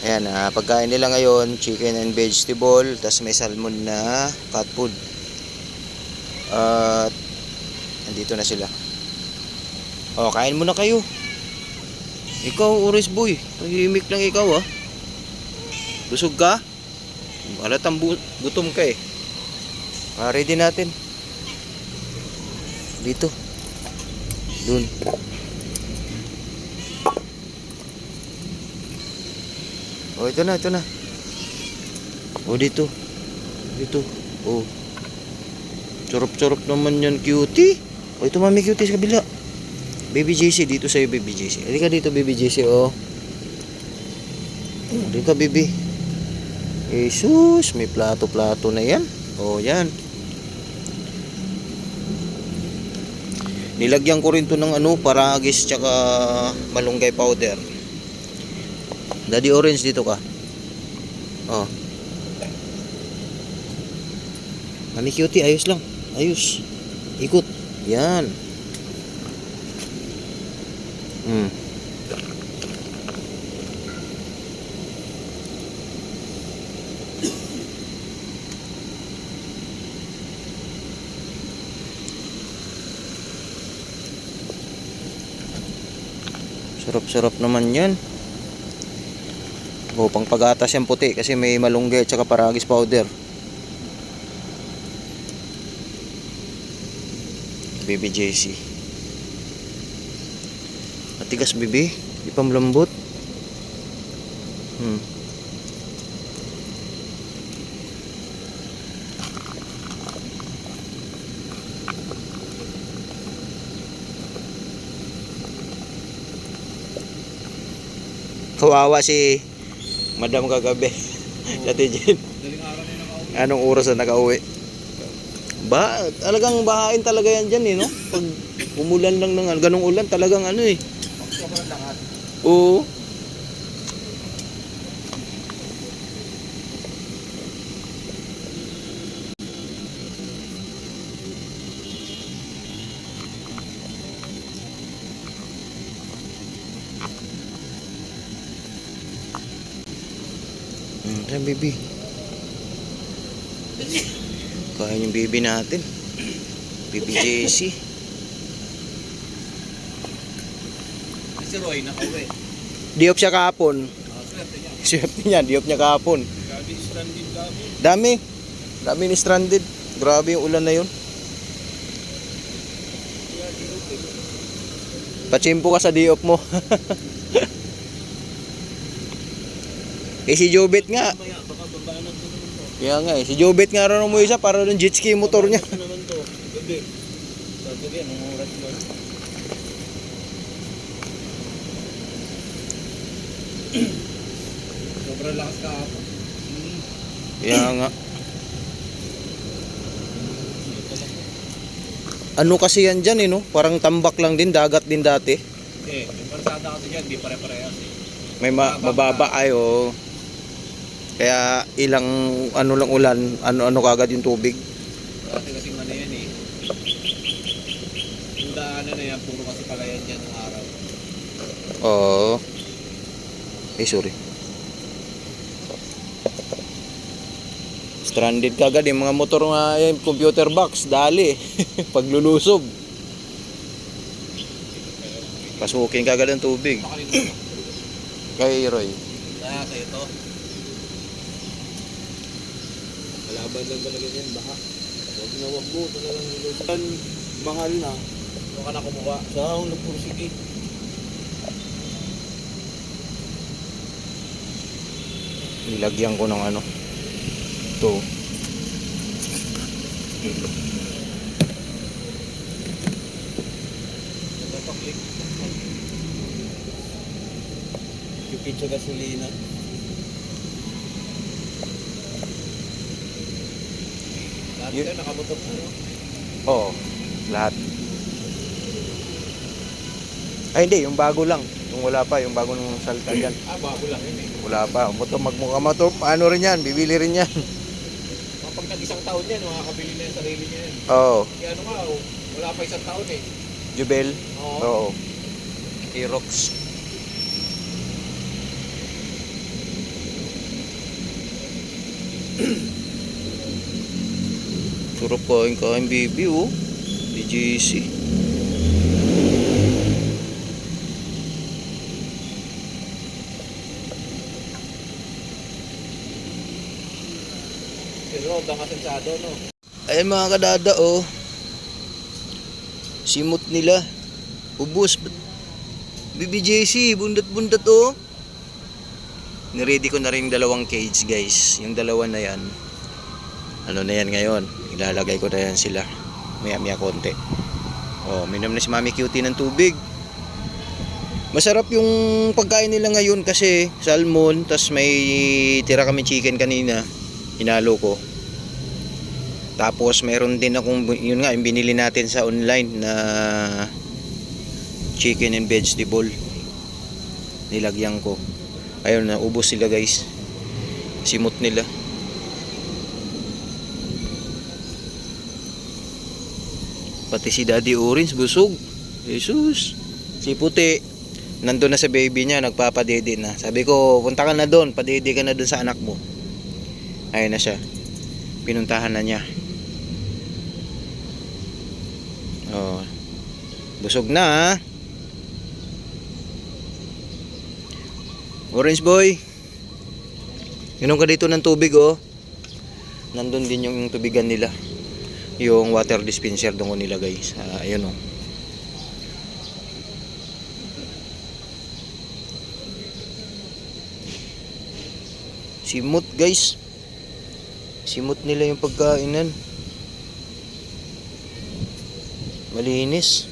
Ayan, pagkain nila ngayon, chicken and vegetable, tapos may salmon na cat food. At nandito na sila. Oh, kain muna kayo. Ikaw, Oris boy, tahimik lang ikaw ah. Busog ka? Halatang gutom ka eh. Ready natin. Dito. Dun. Oh, ito na, ito na. Oh, dito. Dito. Oh. Chorop-chorop naman yan, cutie. Oh, ito mami cutie sa kabila. Baby JC, dito sa'yo, baby JC. Halika dito, baby JC, oh. Halika, baby. Jesus, may plato-plato na yan. Oh, yan. Nilagyan ko rin to ng paragis tsaka malunggay powder. Daddy Orange, dito ka. Oh. Mami cutie, ayos lang. Ayos. Ikot. Yan. Sarap-sarap naman yan. Oh, pang pagatas yung puti kasi may malunggay at saka paragis powder. Baby JC. Matigas, baby. Di pa malambot. Kawawa si Madam kagabi. Dati Jen. Anong oras na nakauwi? Talagang bahain talaga yan dyan eh, no? Pag umulan lang ng ganong ulan, talagang eh. Oo. Ayan, baby. Kain yung baby natin. Baby JC. Si Roy, nakauwi. Diop siya kahapon. Swerte niya, diop niya kahapon. Grabe, stranded kami. Dami. Dami ni stranded. Grabe yung ulan na yun. Pachimpo ka sa diop mo. Si Jobet nga. Kaya nga si Jobet nga rin mo isa para ng jet ski motor niya. Naman to. Gabi. Sabi anong oras mo? Sobrang lakas ka ako. Kaya nga. Ano kasi yan dyan no? Parang tambak lang din, dagat din dati. Yung parsada kasi dyan, di pare-parehas eh. May mababa oh. Kaya ilang lang ulan, ano kagad yung tubig. Kasi kasing yan eh. Yung daanan na yan, puro kasi palayan dyan ng araw. Oo. Sorry. Stranded kagad yung mga motor nga yung computer box, dali. Paglulusob. Pasukin kagad ang tubig. Kay Roy. Kaya sa'yo to. Malaban lang talaga yan, baka. Huwag na wag mo, talagang nilusan. Mahal na. Huwag ka na kumuha. Saan akong nagpursige. Nilagyan ko ng ito. Nagpapaklik. Tipid sa gasolina. Lahat ka nakamotor na, no? Oo, lahat. Ay hindi, yung bago lang. Yung wala pa, yung bago ng salta dyan. Bago lang yun eh. Wala pa. Magmukha mo ito, ano rin yan, bibili rin yan. Kapag nag-isang taon yan, makakabili na yung sarili niya yan. Oo. Kaya wala pa isang taon eh. Jubel? Oo. Oo. Aerox. Sarap kain baby oh. DJC. Pero baka sensado, no? Ayan mga kadada oh. Simot nila. Ubus. BBJC, bundat-bundat oh. Niready ko na rin yung dalawang cage guys. Yung dalawa na yan. Ano na yan ngayon? Ilalagay ko na yan sila. Maya konti. Oh, minom na si Mami Cutie ng tubig. Masarap yung pagkain nila ngayon kasi salmon, tas may tira kami chicken kanina. Hinalo ko. Tapos meron din akong, yun nga, yung binili natin sa online na chicken and vegetable. Nilagyan ko. Ayun, naubos sila guys. Simot nila. Pati si Daddy Orange busog. Jesus. Si Puti, nandun na sa baby niya, nagpapadede na. Sabi ko, punta ka na doon, padede ka na doon sa anak mo. Ayun na siya. Pinuntahan na niya. Oh. Busog na ha. Orange boy. Inom ka dito ng tubig oh. Nandun din yung tubigan nila. Yung water dispenser doon ko nilagay. Ayun oh. Simot guys. Simot nila yung pagkainan. Malinis.